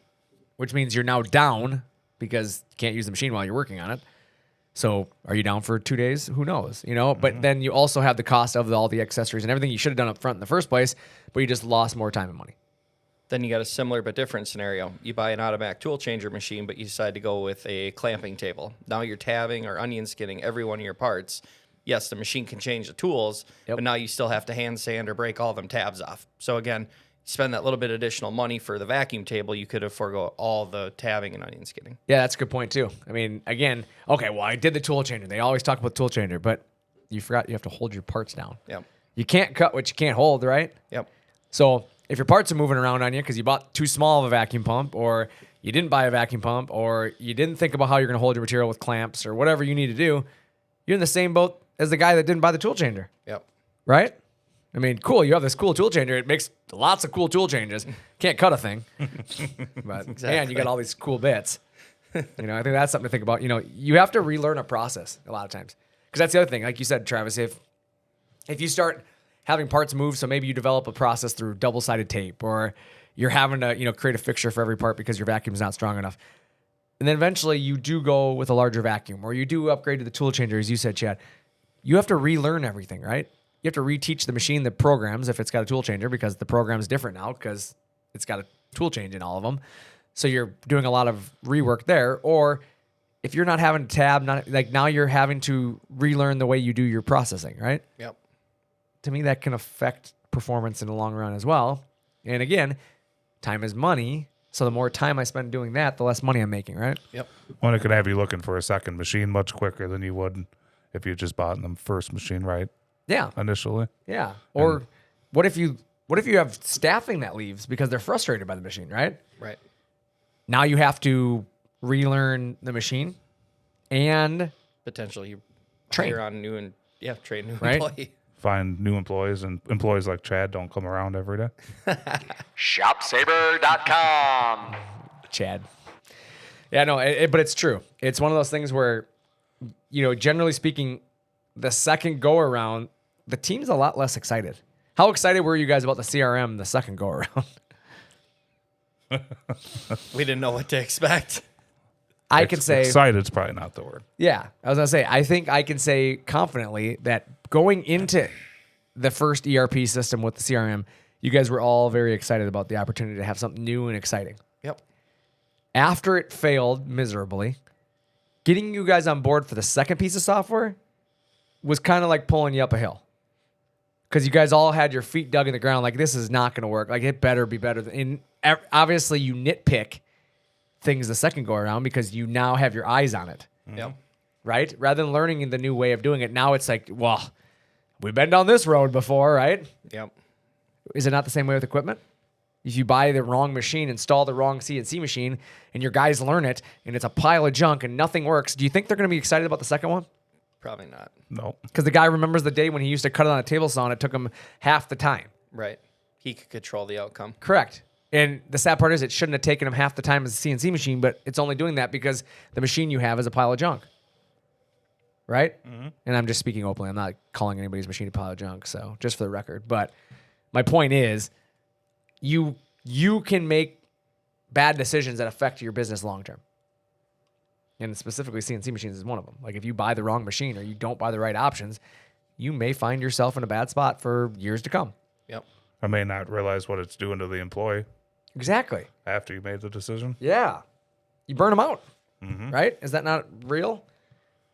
which means you're now down because you can't use the machine while you're working on it. So are you down for 2 days? Who knows? But then you also have the cost of all the accessories and everything you should have done up front in the first place, but you just lost more time and money. Then you got a similar but different scenario. You buy an automatic tool changer machine, but you decide to go with a clamping table. Now you're tabbing or onion skinning every one of your parts. Yes, the machine can change the tools, but now you still have to hand sand or break all them tabs off. So again, spend that little bit additional money for the vacuum table, you could have forego all the tabbing and onion skinning. Yeah, that's a good point too. Again, okay, well, I did the tool changer. They always talk about tool changer, but you forgot you have to hold your parts down. Yep. You can't cut what you can't hold, right? Yep. So if your parts are moving around on you because you bought too small of a vacuum pump, or you didn't buy a vacuum pump, or you didn't think about how you're going to hold your material with clamps or whatever you need to do, you're in the same boat as the guy that didn't buy the tool changer. Yep. Right? Cool. You have this cool tool changer. It makes lots of cool tool changes. Can't cut a thing. But man, you got all these cool bits. I think that's something to think about. You have to relearn a process a lot of times. Because that's the other thing. Like you said, Travis, if you start having parts move, so maybe you develop a process through double-sided tape, or you're having to, create a fixture for every part because your vacuum's not strong enough. And then eventually you do go with a larger vacuum, or you do upgrade to the tool changer, as you said, Chad. You have to relearn everything, right? You have to reteach the machine the programs if it's got a tool changer, because the program's different now because it's got a tool change in all of them. So you're doing a lot of rework there. Or if you're not having to tab, now you're having to relearn the way you do your processing, right? Yep. To me, that can affect performance in the long run as well. And again, time is money. So the more time I spend doing that, the less money I'm making, right? Yep. Well, it could have you looking for a second machine much quicker than you would if you just bought the first machine right. Yeah. Initially. Yeah. Or what if you have staffing that leaves because they're frustrated by the machine, right? Right. Now you have to relearn the machine and Potentially you train hire on train new Right? employee. Find new employees, and employees like Chad don't come around every day. Shopsaber.com. Chad. Yeah, no, but it's true. It's one of those things where, generally speaking, the second go around, the team's a lot less excited. How excited were you guys about the CRM the second go around? We didn't know what to expect. I can say excited's probably not the word. Yeah, I was gonna say I think I can say confidently that going into the first ERP system with the CRM, you guys were all very excited about the opportunity to have something new and exciting. Yep. After it failed miserably, getting you guys on board for the second piece of software was kind of like pulling you up a hill. Because you guys all had your feet dug in the ground, like this is not going to work. Like it better be better. Obviously, you nitpick things the second go around because you now have your eyes on it. Yep. Right? Rather than learning the new way of doing it, now it's like, well, we've been down this road before, right? Yep. Is it not the same way with equipment? If you buy the wrong machine, install the wrong CNC machine, and your guys learn it, and it's a pile of junk and nothing works, do you think they're going to be excited about the second one? Probably not. No. Because the guy remembers the day when he used to cut it on a table saw and it took him half the time. Right. He could control the outcome. Correct. And the sad part is it shouldn't have taken him half the time as a CNC machine, but it's only doing that because the machine you have is a pile of junk. Right? Mm-hmm. And I'm just speaking openly. I'm not calling anybody's machine a pile of junk, so just for the record. But my point is, you can make bad decisions that affect your business long term. And specifically CNC machines is one of them. Like if you buy the wrong machine or you don't buy the right options, you may find yourself in a bad spot for years to come. Yep. I may not realize what it's doing to the employee Exactly. after you made the decision. Yeah. You burn them out. Mm-hmm. Right? Is that not real?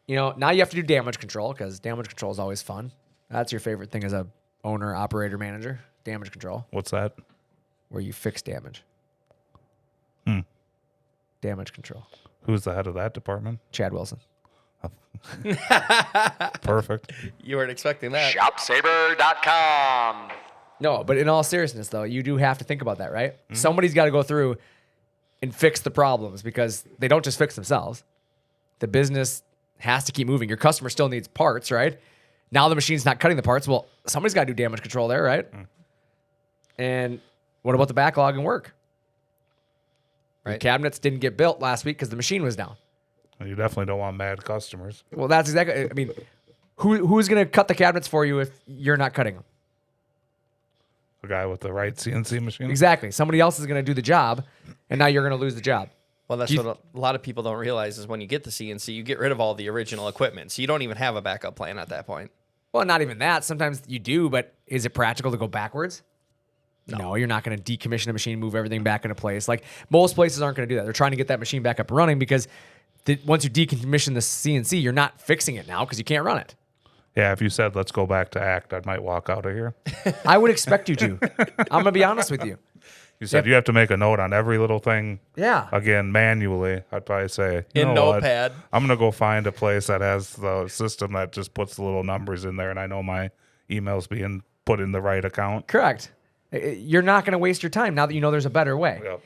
You know, now you have to do damage control because damage control is always fun. That's your favorite thing as a owner, operator, manager, damage control, What's that? where you fix damage. Damage control. Who's the head of that department? Chad Wilson. Perfect. You weren't expecting that. ShopSaber.com. No, but in all seriousness, though, you do have to think about that, right? Mm-hmm. Somebody's got to go through and fix the problems because they don't just fix themselves. The business has to keep moving. Your customer still needs parts, right? Now the machine's not cutting the parts. Well, somebody's got to do damage control there, right? And what about the backlog and work? Right. The cabinets didn't get built last week because the machine was down. You definitely don't want mad customers. Well, that's exactly. I mean, who's going to cut the cabinets for you if you're not cutting them? The guy with the right CNC machine. Exactly. Somebody else is going to do the job, and now you're going to lose the job. Well, that's what a lot of people don't realize is when you get the CNC, you get rid of all the original equipment. So you don't even have a backup plan at that point. Well, not even that. Sometimes you do, but is it practical to go backwards? No, you're not going to decommission a machine, move everything back into place. Like most places aren't going to do that. They're trying to get that machine back up and running because once you decommission the CNC, you're not fixing it now because you can't run it. Yeah, if you said, let's go back to ACT, I might walk out of here. I would expect you to. I'm going to be honest with you. You said you have to make a note on every little thing. Yeah. Again, manually. I'd probably say, you In know what? Notepad. I'm going to go find a place that has the system that just puts the little numbers in there, and I know my email's being put in the right account. Correct. You're not going to waste your time now that you know there's a better way. Yep.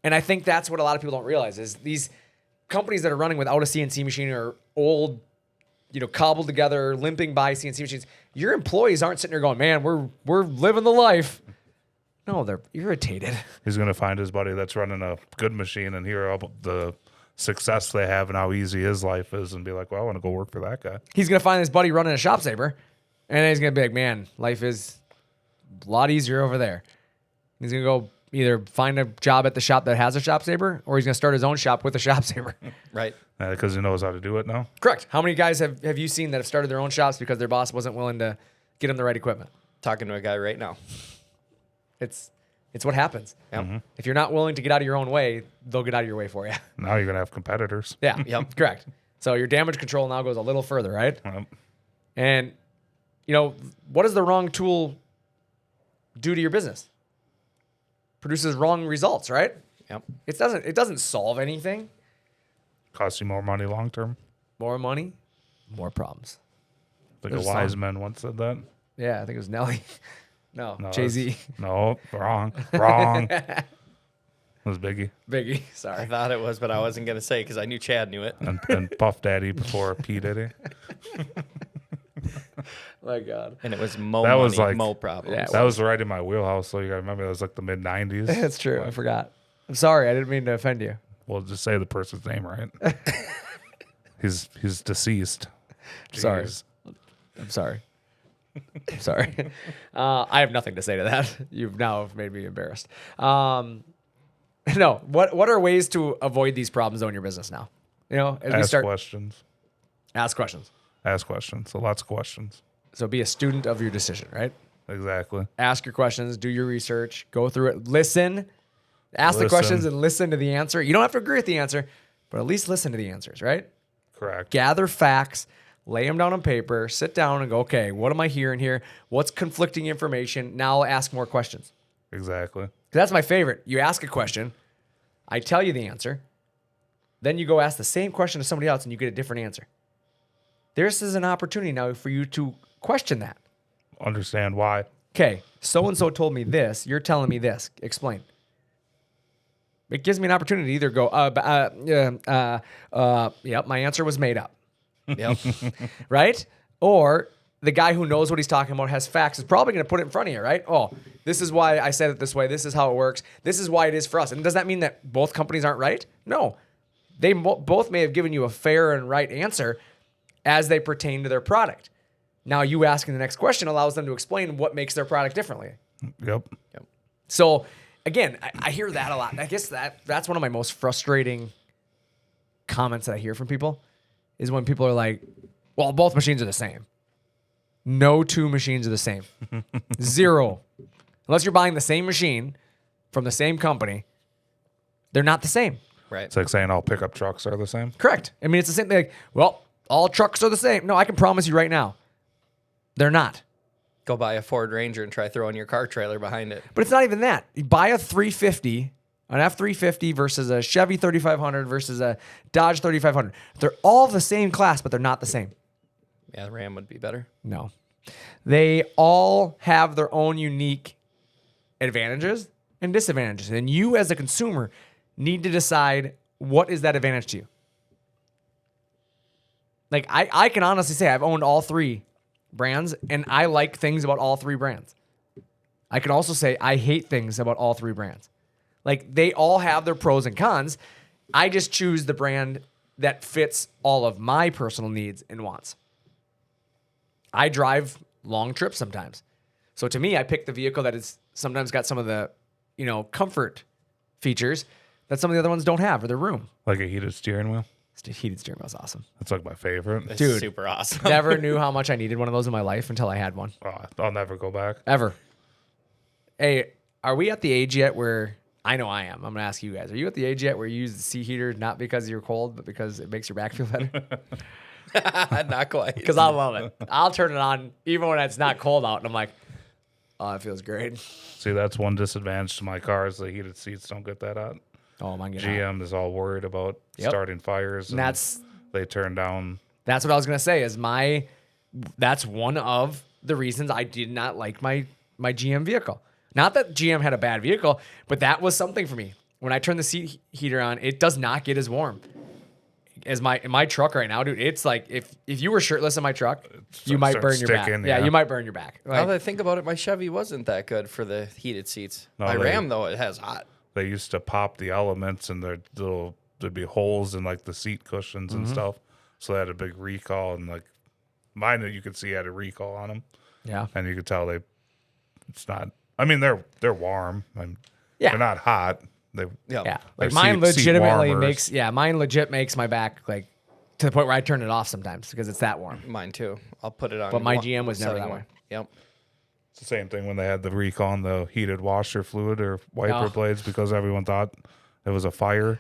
And I think that's what a lot of people don't realize is these companies that are running without a CNC machine or old, cobbled together, limping by CNC machines, your employees aren't sitting there going, man, we're living the life. No, they're irritated. He's going to find his buddy that's running a good machine and hear about the success they have and how easy his life is and be like, well, I want to go work for that guy. He's going to find his buddy running a shop saver, and then he's going to be like, man, life is a lot easier over there. He's going to go either find a job at the shop that has a shop saver, or he's going to start his own shop with a shop saver. Right. Because he knows how to do it now. Correct. How many guys have you seen that have started their own shops because their boss wasn't willing to get them the right equipment? Talking to a guy right now. It's what happens. Yep. Mm-hmm. If you're not willing to get out of your own way, they'll get out of your way for you. Now you're going to have competitors. Yeah. Yep. Correct. So your damage control now goes a little further, right? Yep. And, what does the wrong tool do to your business? Produces wrong results, right? Yep. It doesn't solve anything. Costs you more money long term. More money, more problems. I think There's a wise some. man once said that. Yeah, I think it was Nelly. No, No, Jay-Z. No, wrong. Wrong. It was Biggie. Biggie. I Sorry. thought it was, but I wasn't going to say because I knew Chad knew it. And Puff Daddy before P. Diddy. My God. And it was Mo That money, was like- Mo problems. Yeah, That was right in my wheelhouse. So you got to remember, that was like the mid 90s. That's true. I forgot. I'm sorry. I didn't mean to offend you. Well, just say the person's name right. He's deceased. Sorry. Jeez. I'm sorry. I'm sorry. I have nothing to say to that. You've now made me embarrassed. No. What are ways to avoid these problems though in your business now? As we Ask start questions. ask questions. Ask questions. So lots of questions. So be a student of your decision, right? Exactly. Ask your questions, do your research, go through it, listen, ask the Listen. questions and listen to the answer. You don't have to agree with the answer, but at least listen to the answers, right? Correct. Gather facts, lay them down on paper, sit down and go, okay, what am I hearing here? What's conflicting information? Now I'll ask more questions. Exactly. That's my favorite. You ask a question, I tell you the answer, then you go ask the same question to somebody else and you get a different answer. This is an opportunity now for you to question that. Understand why. okay, so-and-so told me this. You're telling me this. Explain. It gives me an opportunity to either go, yep, my answer was made up. Yep. Right? Or the guy who knows what he's talking about has facts is probably going to put it in front of you, right? Oh, this is why I said it this way. This is how it works. This is why it is for us. And does that mean that both companies aren't right? No. They both may have given you a fair and right answer as they pertain to their product. Now, you asking the next question allows them to explain what makes their product differently. Yep. So, again, I hear that a lot. I guess that's one of my most frustrating comments that I hear from people is when people are like, well, both machines are the same. No two machines are the same. Zero. Unless you're buying the same machine from the same company, they're not the same. Right. It's like saying all pickup trucks are the same. Correct. I mean, it's the same thing. Like, well, all trucks are the same. No, I can promise you right now, they're not. Go buy a Ford Ranger and try throwing your car trailer behind it. But it's not even that. You buy a 350, an F350 versus a Chevy 3500 versus a Dodge 3500. They're all the same class, but they're not the same. Yeah, the Ram would be better. No. They all have their own unique advantages and disadvantages. And you as a consumer need to decide what is that advantage to you. Like I can honestly say I've owned all three brands and I like things about all three brands. I can also say I hate things about all three brands. Like they all have their pros and cons. I just choose the brand that fits all of my personal needs and wants. I drive long trips sometimes. So to me, I pick the vehicle that is sometimes got some of the, comfort features that some of the other ones don't have or the room. Like a heated steering wheel. Heated steering wheel is awesome. That's like my favorite. It's Dude. super awesome. Never knew how much I needed one of those in my life until I had one. Oh, I'll never go back. Ever. Hey, are we at the age yet where, I know I am. I'm going to ask you guys. Are you at the age yet where you use the seat heater not because you're cold, but because it makes your back feel better? Not quite. Because I love it. I'll turn it on even when it's not cold out, and I'm like, oh, it feels great. See, that's one disadvantage to my car is the heated seats don't get that hot. Oh, mine get hot. GM is all worried about Yep. starting fires. And that's they turn down. what I was gonna say. That's one of the reasons I did not like my GM vehicle. Not that GM had a bad vehicle, but that was something for me. When I turn the seat heater on, it does not get as warm as in my truck right now, dude. It's like if you were shirtless in my truck, you might burn your back. sticking, Yeah, yeah. you might burn your back. Now that I think about it, my Chevy wasn't that good for the heated seats. No, my they- Ram, though, it has hot. They used to pop the elements and there'd be holes in like the seat cushions and stuff. So they had a big recall and like mine you could see had a recall on them. Yeah. And you could tell it's not. I mean they're warm. Yeah. They're not hot. They Yeah. They're Like mine seat legitimately warmers. mine legit makes my back like to the point where I turn it off sometimes because it's that warm. Mine, too. I'll put it on. But my GM was never setting that one. way. Yep. It's the same thing when they had the recall on the heated washer fluid or wiper Oh. blades because everyone thought it was a fire.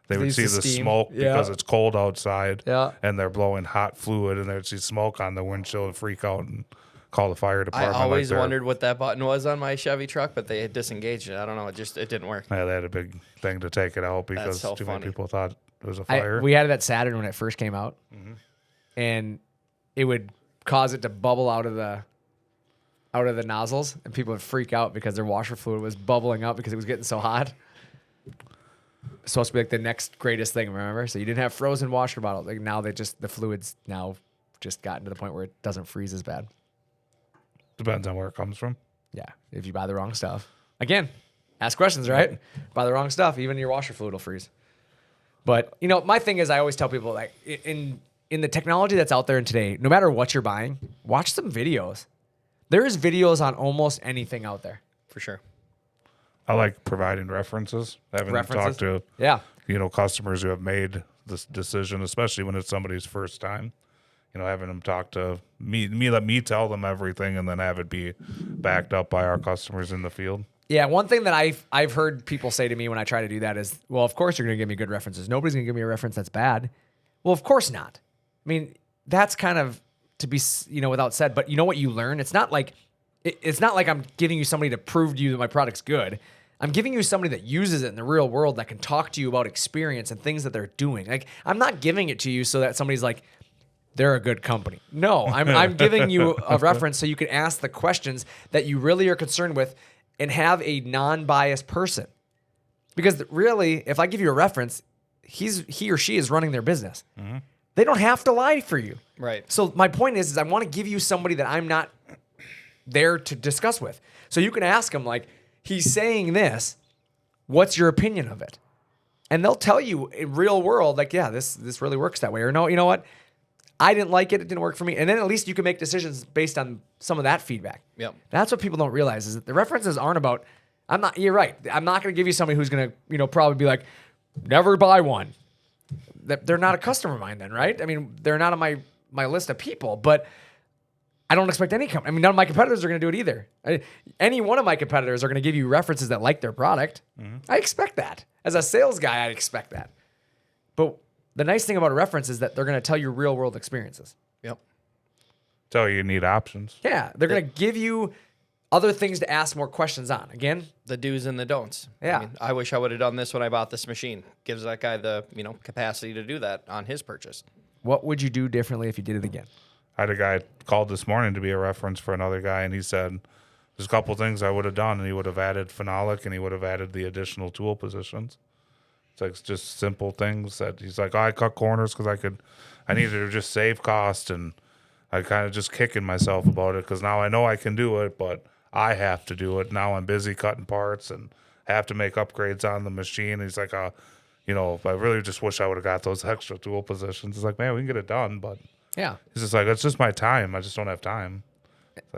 They would used see to the steam. smoke Yeah. because it's cold outside Yeah. and they're blowing hot fluid and they'd see smoke on the windshield and freak out and call the fire I department. always they're- wondered what that button was on my Chevy truck, but they had disengaged it. I don't know. It didn't work. Yeah, they had a big thing to take it out because so too funny. many people thought it was a fire. We had it at Saturn when it first came out, and it would cause it to bubble out of the nozzles, and people would freak out because their washer fluid was bubbling up because it was getting so hot. It's supposed to be like the next greatest thing, remember? So you didn't have frozen washer bottles. Like now the fluid's now just gotten to the point where it doesn't freeze as bad. Depends on where it comes from. Yeah, if you buy the wrong stuff. Again, ask questions, right? Buy the wrong stuff, even your washer fluid will freeze. But, my thing is I always tell people, like, in the technology that's out there today, no matter what you're buying, watch some videos. There is videos on almost anything out there. For sure. I like providing references. Having References? talked to Yeah. customers who have made this decision, especially when it's somebody's first time. Having them talk to me, let me tell them everything, and then have it be backed up by our customers in the field. Yeah, one thing that I've heard people say to me when I try to do that is, well, of course you're going to give me good references. Nobody's going to give me a reference that's bad. Well, of course not. I mean, that's kind of to be, without said. But you know what you learn? It's not like I'm giving you somebody to prove to you that my product's good. I'm giving you somebody that uses it in the real world that can talk to you about experience and things that they're doing. Like, I'm not giving it to you so that somebody's like, they're a good company. No, I'm giving you a reference so you can ask the questions that you really are concerned with and have a non-biased person. Because really, if I give you a reference, he or she is running their business. They don't have to lie for you. Right. So my point is I want to give you somebody that I'm not there to discuss with. So you can ask them, like, he's saying this, what's your opinion of it? And they'll tell you in real world, like, yeah, this really works that way. Or no, you know what? I didn't like it. It didn't work for me. And then at least you can make decisions based on some of that feedback. Yep. That's what people don't realize is that the references aren't about, you're right. I'm not going to give you somebody who's going to, probably be like, never buy one. They're not a customer of mine then, right? I mean, they're not on my list of people, but I don't expect any company. I mean, none of my competitors are going to do it either. Any one of my competitors are going to give you references that like their product. I expect that. As a sales guy, I expect that. But the nice thing about a reference is that they're going to tell you real world experiences. Yep. So you need options. Yeah, they're going to give you other things to ask more questions on. Again, The do's and the don'ts. Yeah. I wish I would have done this when I bought this machine. Gives that guy the, capacity to do that on his purchase. what would you do differently if you did it again? I had a guy called this morning to be a reference for another guy, and he said there's a couple things I would have done, and he would have added phenolic, and he would have added the additional tool positions. It's like just simple things that he's like, I cut corners because I needed to just save cost, and I kind of just kicking myself about it because now I know I can do it, but I have to do it. Now I'm busy cutting parts and have to make upgrades on the machine. And he's like, I really just wish I would have got those extra tool positions. It's like, man, we can get it done, but Yeah. he's just like, it's just my time. I just don't have time.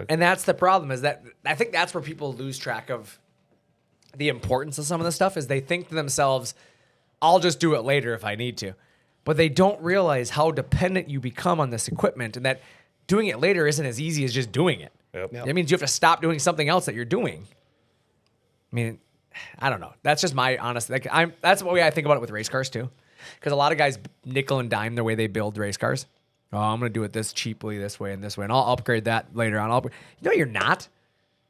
And that's the problem is that I think that's where people lose track of the importance of some of this stuff is they think to themselves, I'll just do it later if I need to. But they don't realize how dependent you become on this equipment and that doing it later isn't as easy as just doing it. Yep. That means you have to stop doing something else that you're doing. I mean, I don't know. That's just my honest. That's the way I think about it with race cars too, because a lot of guys nickel and dime the way they build race cars. Oh, I'm going to do it this cheaply, this way, and I'll upgrade that later on. No, you're not.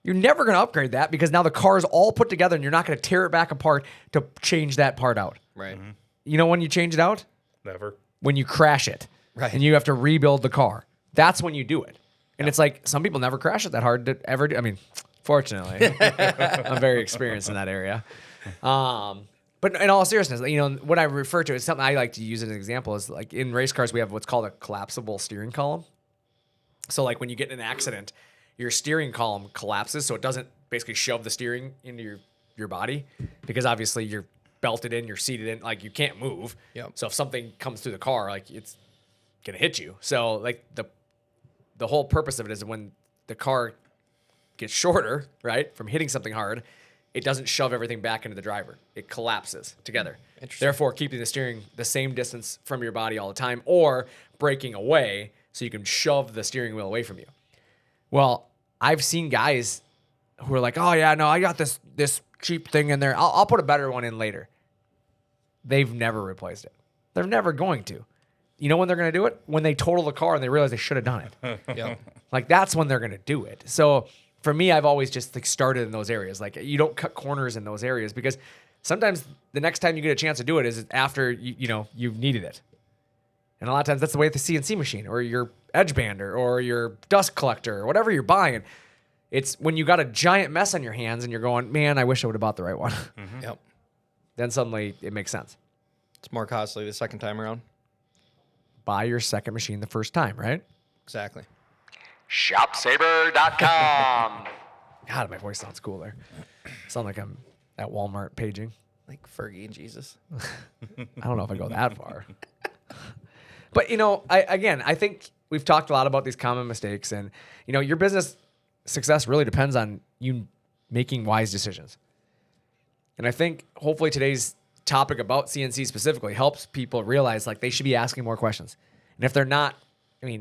You're never going to upgrade that because now the car is all put together, and you're not going to tear it back apart to change that part out. Right. You know when you change it out? Never. When you crash it, Right. And you have to rebuild the car. That's when you do it. And it's like some people never crash it that hard to ever do. I mean, fortunately, I'm very experienced in that area. But in all seriousness, what I refer to is something I like to use as an example is like in race cars, we have what's called a collapsible steering column. So like when you get in an accident, your steering column collapses. So it doesn't basically shove the steering into your body because obviously you're belted in, you're seated in, like you can't move. Yep. So if something comes through the car, like it's going to hit you. So like the whole purpose of it is when the car gets shorter, right, from hitting something hard, it doesn't shove everything back into the driver. It collapses together. Interesting. Therefore, keeping the steering the same distance from your body all the time or breaking away so you can shove the steering wheel away from you. Well, I've seen guys who are like, oh, yeah, no, I got this cheap thing in there. I'll put a better one in later. They've never replaced it. They're never going to. You know when they're going to do it? When they total the car and they realize they should have done it. Yep. Like that's when they're going to do it. So for me, I've always just like started in those areas. Like you don't cut corners in those areas because sometimes the next time you get a chance to do it is after you've needed it. And a lot of times that's the way with the CNC machine or your edge bander or your dust collector or whatever you're buying. It's when you got a giant mess on your hands and you're going, man, I wish I would have bought the right one. Yep. Then suddenly it makes sense. It's more costly the second time around. Buy your second machine the first time, right? Exactly. ShopSaber.com. God, my voice sounds cool there. Sound like I'm at Walmart paging. Like Fergie and Jesus. I don't know if I go that far. But, I think we've talked a lot about these common mistakes. And, your business success really depends on you making wise decisions. And I think hopefully today's topic about CNC specifically helps people realize like they should be asking more questions. And if they're not, they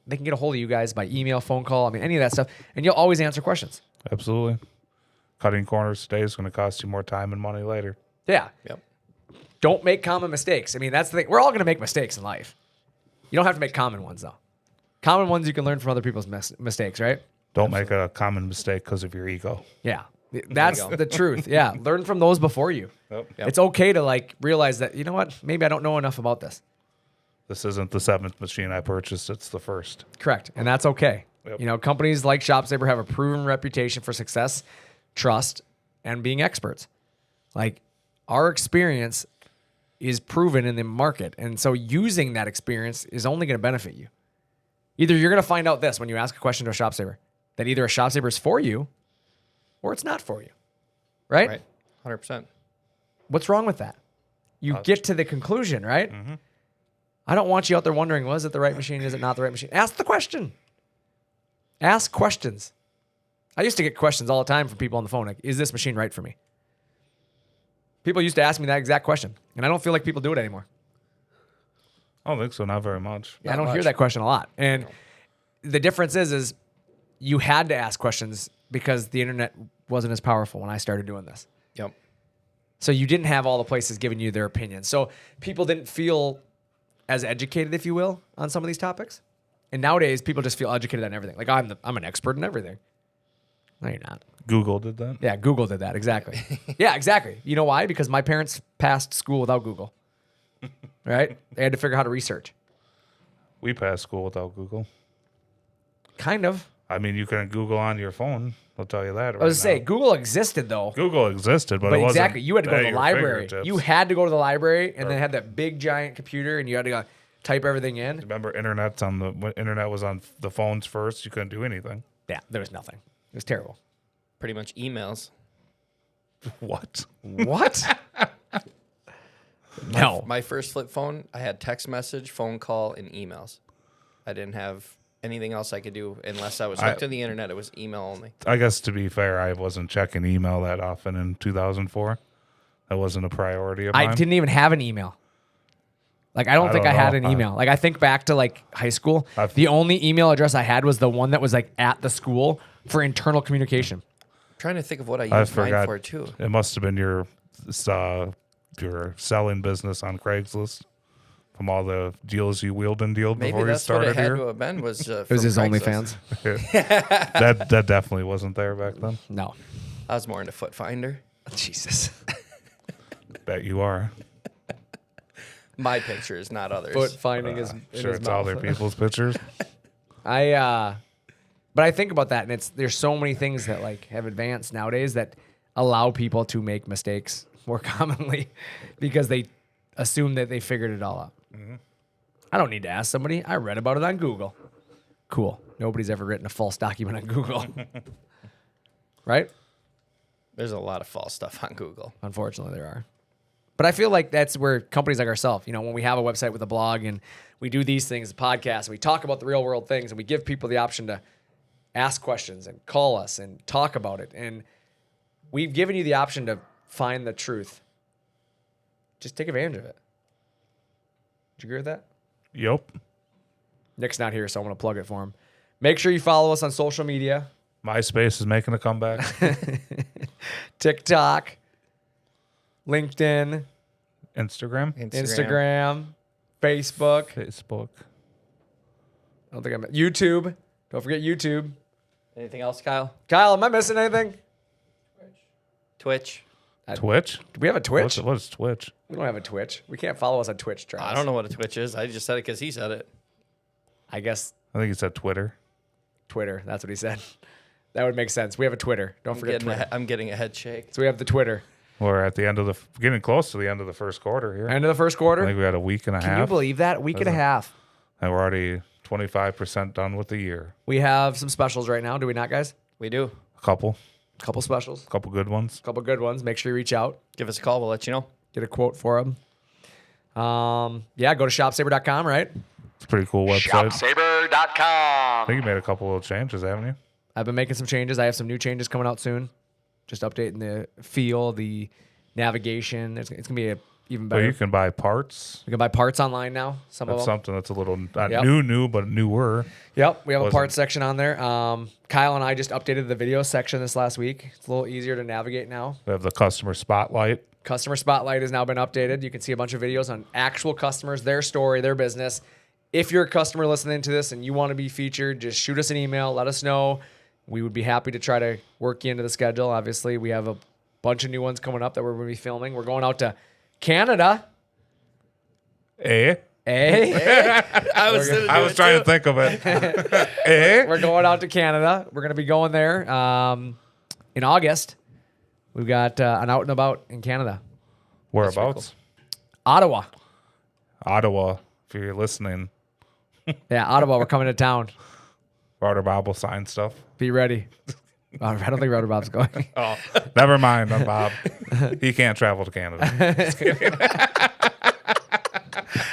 can get a hold of you guys by email, phone call, any of that stuff. And you'll always answer questions. Absolutely. Cutting corners today is going to cost you more time and money later. Yeah. Yep. Don't make common mistakes. That's the thing. We're all going to make mistakes in life. You don't have to make common ones, though. Common ones you can learn from other people's mistakes, right? Don't make a common mistake because of your ego. Yeah. That's the truth. Yeah. Learn from those before you. Yep. It's okay to realize that, you know what? Maybe I don't know enough about this. This isn't the 7th machine I purchased. It's the first. Correct. And that's okay. Yep. You know, companies like ShopSaver have a proven reputation for success, trust, and being experts. Like, our experience is proven in the market. And so using that experience is only going to benefit you. Either you're going to find out this when you ask a question to a ShopSaver, that either a ShopSaver is for you or it's not for you. Right? Right. 100%. What's wrong with that? You get to the conclusion, right? Mm-hmm. I don't want you out there wondering, was it the right machine? Is it not the right machine? Ask the question. Ask questions. I used to get questions all the time from people on the phone, like, is this machine right for me? People used to ask me that exact question, and I don't feel like people do it anymore. I don't think so. Not very much. I don't hear that question a lot. And the difference is you had to ask questions because the internet wasn't as powerful when I started doing this. Yep. So you didn't have all the places giving you their opinion. So people didn't feel as educated, if you will, on some of these topics. And nowadays, people just feel educated on everything. Like, I'm an expert in everything. No, you're not. Google did that. Yeah, Google did that. Exactly. Yeah, exactly. You know why? Because my parents passed school without Google. Right? They had to figure out how to research. We passed school without Google. Kind of. I mean, you can Google on your phone. I'll tell you that. I was going to say, Google existed, though. Google existed, but it wasn't exactly. You had to go at to the your library. fingertips. You had to go to the library and then had that big, giant computer, and you had to go type everything in. Remember, when internet was on the phones first, you couldn't do anything. Yeah, there was nothing. It was terrible. Pretty much emails. What? What? No. My first flip phone, I had text message, phone call, and emails. I didn't have anything else I could do unless I was hooked to the internet. It was email only. I guess to be fair, I wasn't checking email that often in 2004. That wasn't a priority of mine. I didn't even have an email. Like, I don't think I had an know. email. Like, I think back to, like, high school. The only email address I had was the one that was, like, at the school for internal communication. I'm trying to think of what I I used mine forgot. for, too. It must have been your selling business on Craigslist from all the deals you wheeled and dealed Maybe before you that's what it started had here. to have been. Was It was his OnlyFans. that definitely wasn't there back then. No. I was more into Foot Finder. Jesus. Bet you are. My pictures, not others. Foot finding is in Sure, his it's all mouth. their people's pictures. But I think about that, and there's so many things that, like, have advanced nowadays that allow people to make mistakes more commonly because they assume that they figured it all out. Mm-hmm. I don't need to ask somebody. I read about it on Google. Cool. Nobody's ever written a false document on Google. Right? There's a lot of false stuff on Google. Unfortunately, there are. But I feel like that's where companies like ourselves, you know, when we have a website with a blog and we do these things, podcasts, and we talk about the real world things, and we give people the option to ask questions and call us and talk about it. And we've given you the option to find the truth. Just take advantage of it. Do you agree with that? Yep. Nick's not here, so I'm going to plug it for him. Make sure you follow us on social media. MySpace is making a comeback. TikTok, LinkedIn, Instagram. Instagram, Facebook. I don't think I'm YouTube. Don't forget YouTube. Anything else, Kyle? Kyle, am I missing anything? Twitch. Twitch? Do we have a Twitch? What is Twitch? We don't have a Twitch. We can't follow us on Twitch, Travis. I don't know what a Twitch is. I just said it because he said it. I guess I think he said Twitter. Twitter. That's what he said. That would make sense. We have a Twitter. Don't forget Twitter. I'm getting a head shake. So we have the Twitter. We're at the end of getting close to the end of the first quarter here. End of the first I quarter. think we had a week and a Can half. you believe that? Week and a half. And we're already 25% done with the year. We have some specials right now. Do we not, guys? We do. A couple Specials. good ones. Couple good ones. Make sure you reach out. Give us a call. We'll let you know. Get a quote for them. Yeah, go to shopsaver.com, right? It's a pretty cool website. I Shopsaver.com. think you made a couple little changes, haven't you? I've been making some changes. I have some new changes coming out soon. Just updating the feel, the navigation. It's going to be even But better. you can buy parts. We can buy parts online now. Some That's of them. something that's a little not Yep. new, but newer. Yep, we have a Wasn't- parts section on there. Kyle and I just updated the video section this last week. It's a little easier to navigate now. We have the customer spotlight. Customer Spotlight has now been updated. You can see a bunch of videos on actual customers, their story, their business. If you're a customer listening to this and you want to be featured, just shoot us an email. Let us know. We would be happy to try to work you into the schedule. Obviously, we have a bunch of new ones coming up that we're going to be filming. We're going out to Canada. Eh? I was trying to think of it. Eh? We're going out to Canada. We're going to be going there in August. We've got an out and about in Canada. Whereabouts? Ottawa. Ottawa, if you're listening. Yeah, Ottawa. We're coming to town. Rudder Bob will sign stuff. Be ready. I don't think Rudder Bob's going. Oh, never mind, Bob. He can't travel to Canada.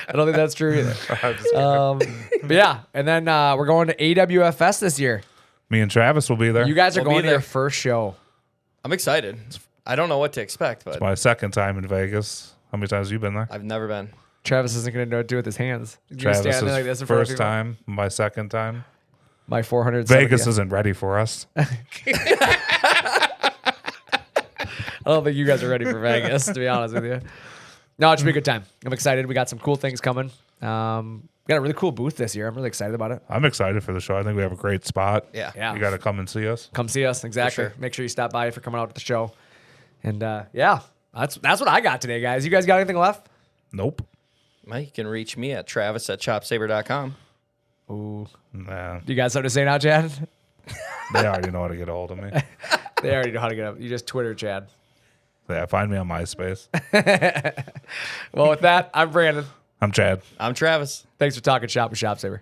I don't think that's true either. I'm just kidding. But yeah, and then we're going to AWFS this year. Me and Travis will be there. You guys are We'll be going to your there. first show. I'm excited. I don't know what to expect, but My second time in Vegas. How many times have you been there? I've never been. Travis isn't going to know what to do with his hands. He's gonna Travis's stand there like this in front of first people. time, my second time. My 400. Vegas isn't ready for us. I don't think you guys are ready for Vegas, to be honest with you. No, it should be a good time. I'm excited. We got some cool things coming. We got a really cool booth this year. I'm really excited about it. I'm excited for the show. I think we have a great spot. Yeah. Yeah. You got to come and see us. Come see us. Exactly. sure. Make sure you stop by if you're coming out to the show. And yeah, that's what I got today, guys. You guys got anything left? Nope. Well, you can reach me at travis@chopsaber.com. Ooh. Nah, You got something to say now, Chad? they already know how to get a hold of me. They already know how to get up. You just Twitter, Chad. Yeah, find me on MySpace. Well, with that, I'm Brandon. I'm Chad. I'm Travis. Thanks for talking shop with Shop Saver.